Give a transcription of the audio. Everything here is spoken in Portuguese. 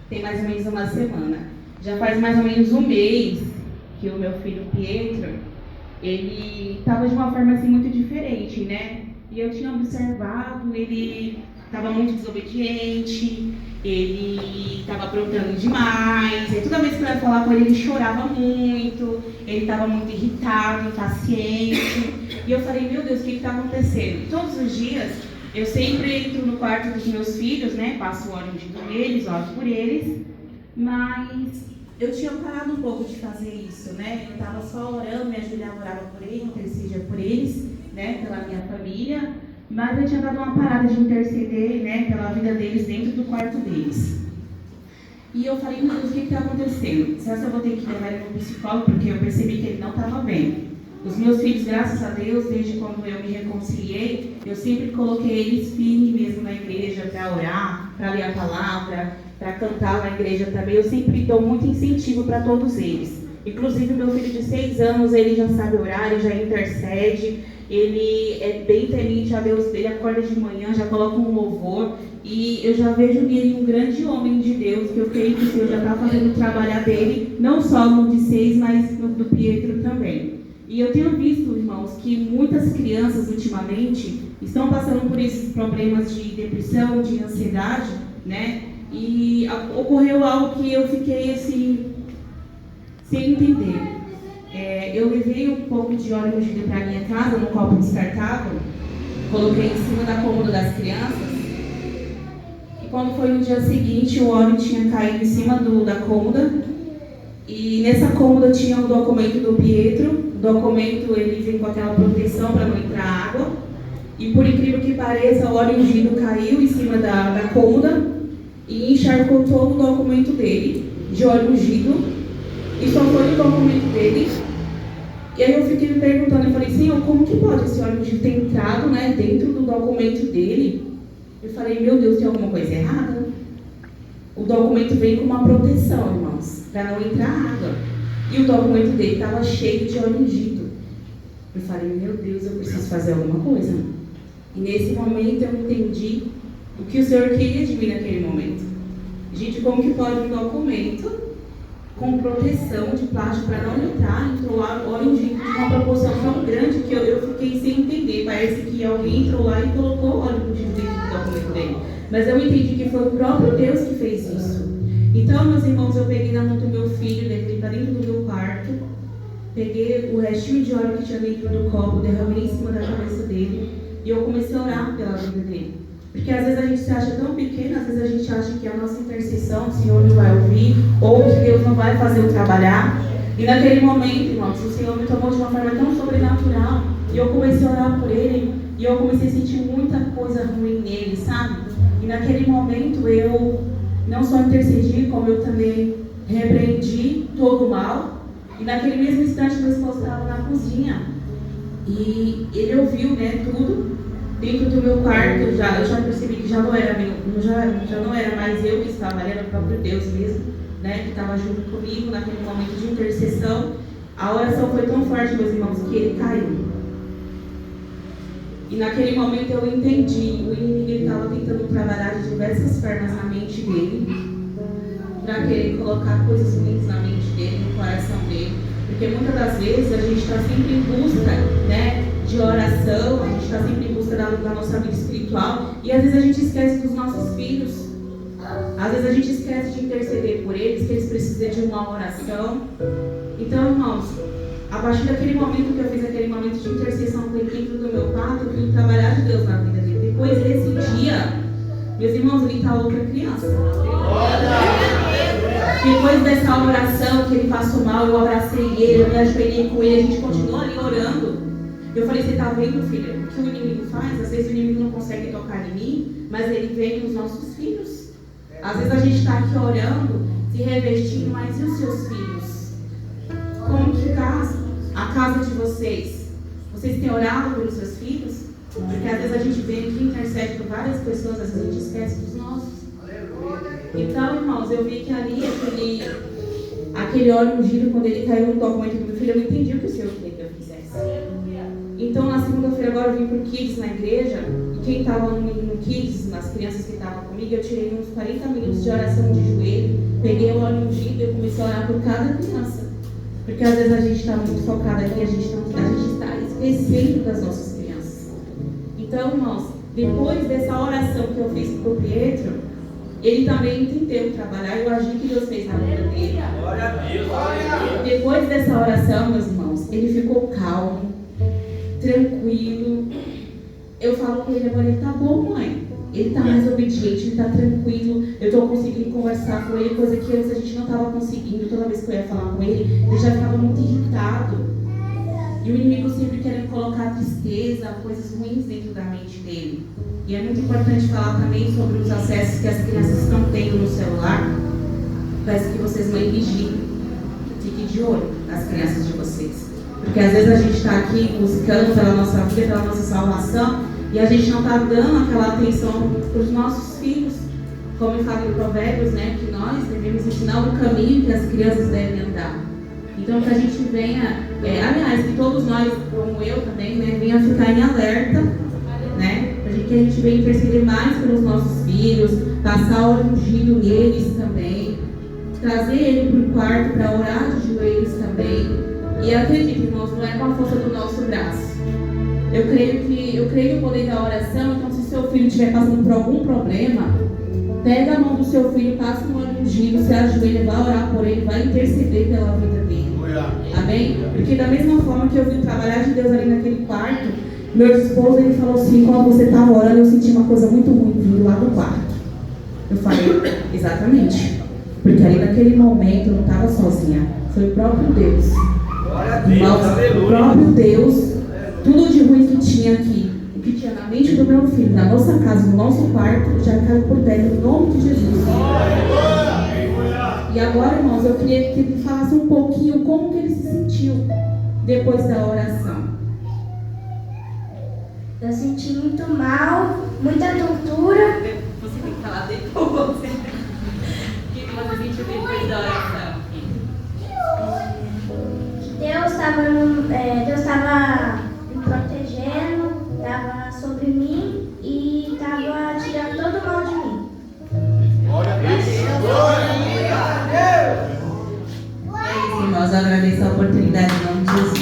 Tem mais ou menos uma semana. Já faz mais ou menos um mês que o meu filho Pietro, ele estava de uma forma assim muito diferente, né? E eu tinha observado, ele estava muito desobediente, ele estava aprontando demais, e toda vez que eu ia falar com ele, ele chorava muito, ele estava muito irritado, impaciente. E eu falei, meu Deus, o que está acontecendo? Todos os dias, eu sempre entro no quarto dos meus filhos, né? Passo o óleo ungido neles, oro por eles, mas eu tinha parado um pouco de fazer isso, né? Eu estava só orando, me ajoelhava, orava por eles, intercedia por eles, né? Pela minha família, mas eu tinha dado uma parada de interceder, né? Pela vida deles dentro do quarto deles. E eu falei, meu Deus, o que está acontecendo? Será que eu vou ter que levar ele no psicólogo? Porque eu percebi que ele não estava bem. Os meus filhos, graças a Deus, desde quando eu me reconciliei, eu sempre coloquei eles firmes mesmo na igreja para orar, para ler a palavra, para cantar na igreja também. Eu sempre dou muito incentivo para todos eles. Inclusive, meu filho de 6 anos, ele já sabe orar, ele já intercede, ele é bem temente a Deus, ele acorda de manhã, já coloca um louvor, e eu já vejo nele um grande homem de Deus, que eu creio que o Senhor já está fazendo trabalhar dele, não só no de 6, mas no do Pietro também. E eu tenho visto, irmãos, que muitas crianças ultimamente estão passando por esses problemas de depressão, de ansiedade, né? E ocorreu algo que eu fiquei assim, sem entender. Eu levei um pouco de óleo ungido para minha casa, num copo descartável, coloquei em cima da cômoda das crianças, e quando foi no dia seguinte, o óleo tinha caído em cima da cômoda, e nessa cômoda tinha o documento do Pietro. O documento, ele vem com aquela proteção para não entrar água, e por incrível que pareça, o óleo ungido caiu em cima da cômoda e encharcou todo o documento dele, de óleo ungido, e só foi o documento dele. E aí eu fiquei me perguntando, eu falei, Senhor, como que pode esse óleo ungido ter entrado, né, dentro do documento dele? Eu falei, meu Deus, tem alguma coisa errada? O documento veio com uma proteção, irmãos, para não entrar água. E o documento dele estava cheio de óleo ungido. Eu falei, meu Deus, eu preciso fazer alguma coisa. E nesse momento eu entendi o que o Senhor queria de mim naquele momento. Gente, como que pode um documento com proteção de plástico para não entrar, entrou óleo ungido de uma proporção tão grande que eu fiquei sem entender. Parece que alguém entrou lá e colocou óleo ungido dentro do documento dele. Mas eu entendi que foi o próprio Deus que fez isso. Então, meus irmãos, eu peguei na mão do meu filho, levei para dentro do meu quarto, peguei o restinho de óleo que tinha dentro do copo, derramei em cima da cabeça dele e eu comecei a orar pela vida dele. Porque às vezes a gente se acha tão pequeno, às vezes a gente acha que a nossa intercessão o Senhor não vai ouvir, ou que Deus não vai fazer o trabalhar. E naquele momento, irmãos, o Senhor me tomou de uma forma tão sobrenatural, e eu comecei a orar por ele, e eu comecei a sentir muita coisa ruim nele, sabe? E naquele momento eu não só intercedi, como eu também repreendi todo o mal. E naquele mesmo instante meu esposo estava na cozinha e ele ouviu, né, tudo dentro do meu quarto. Eu já percebi que já não era mais eu que estava ali, era o próprio Deus mesmo, né, que estava junto comigo naquele momento de intercessão. A oração foi tão forte, meus irmãos, que ele caiu. E naquele momento eu entendi, o inimigo estava tentando trabalhar de diversas formas na mente dele, para querer colocar coisas ruins na mente dele, no coração dele. Porque muitas das vezes a gente está sempre em busca, né, de oração, a gente está sempre em busca da nossa vida espiritual, e às vezes a gente esquece dos nossos filhos. Às vezes a gente esquece de interceder por eles, que eles precisam de uma oração. Então, irmãos, a partir daquele momento que eu fiz aquele momento de intercessão com ele dentro do meu quarto, eu vi o trabalhar de Deus na vida dele. Depois desse dia, meus irmãos, ele está outra criança. Depois dessa oração que ele passou mal, eu abracei ele, eu me ajoelhei com ele, a gente continuou ali orando. Eu falei, você está vendo, filha, o que o inimigo faz? Às vezes o inimigo não consegue tocar em mim, mas ele vem nos nossos filhos. Às vezes a gente está aqui orando, se revestindo, mas e os seus filhos? Como que está a casa de vocês? Vocês têm orado pelos seus filhos? Porque às vezes a gente vem aqui, intercede por várias pessoas, às vezes a gente esquece dos nossos. Então, irmãos, eu vi que ali aquele óleo ungido, quando ele caiu no documento do meu filho, eu entendi o que o Senhor queria que eu fizesse. Então, na segunda-feira agora eu vim para o Kids na igreja, quem estava no Kids, nas crianças que estavam comigo, eu tirei uns 40 minutos de oração de joelho, peguei o óleo ungido e eu comecei a orar por cada criança. Porque às vezes a gente está muito focado aqui, a gente está esquecendo das nossas crianças. Então, irmãos, depois dessa oração que eu fiz para o Pietro, ele também entendeu trabalhar e o agir que Deus fez na vida dele. Glória a Deus, glória a Deus. Depois dessa oração, meus irmãos, ele ficou calmo, tranquilo. Eu falo com ele agora, ele tá bom, mãe. Ele tá mais obediente, ele tá tranquilo. Eu estou conseguindo conversar com ele, coisa que antes a gente não estava conseguindo. Toda vez que eu ia falar com ele, ele já ficava muito irritado. E o inimigo sempre querendo colocar tristeza, coisas ruins dentro da mente dele. E é muito importante falar também sobre os acessos que as crianças estão tendo no celular. Peço que vocês, mãe, vigiem. Fiquem de olho nas crianças de vocês. Porque às vezes a gente está aqui buscando pela nossa vida, pela nossa salvação, e a gente não está dando aquela atenção para os nossos filhos. Como fala em Provérbios, né, que nós devemos ensinar o caminho que as crianças devem andar. Então que a gente venha, aliás, que todos nós, como eu também, né, venha ficar em alerta, né, que a gente venha interceder mais pelos nossos filhos, passar óleo ungido neles também, trazer ele para o quarto para orar de joelhos também. E acredite, irmãos, não é com a força do nosso braço. Eu creio no poder da oração. Então, se seu filho estiver passando por algum problema, pega a mão do seu filho, passa um óleo ungido, se ajoelha, vai orar por ele, vai interceder pela vida dele. Amém? Porque da mesma forma que eu vi o trabalhar de Deus ali naquele quarto, meu esposo, ele falou assim, quando você estava orando, eu senti uma coisa muito ruim vindo lá do quarto. Eu falei, exatamente. Porque ali naquele momento eu não estava sozinha. Foi o próprio Deus. Irmãos, o próprio Deus, tudo de ruim que tinha aqui, o que tinha na mente do meu filho, na nossa casa, no nosso quarto, já caiu por terra em nome de Jesus. E agora, irmãos, eu queria que ele falasse um pouquinho como que ele se sentiu depois da oração. Eu senti muito mal, muita tontura. Você tem que falar depois. O que você sentiu depois da oração? Deus estava me protegendo, estava sobre mim e estava tirando todo o mal de mim. Glória a Deus. Glória a Deus. É isso, irmãos. Eu agradeço a oportunidade em nome de Jesus.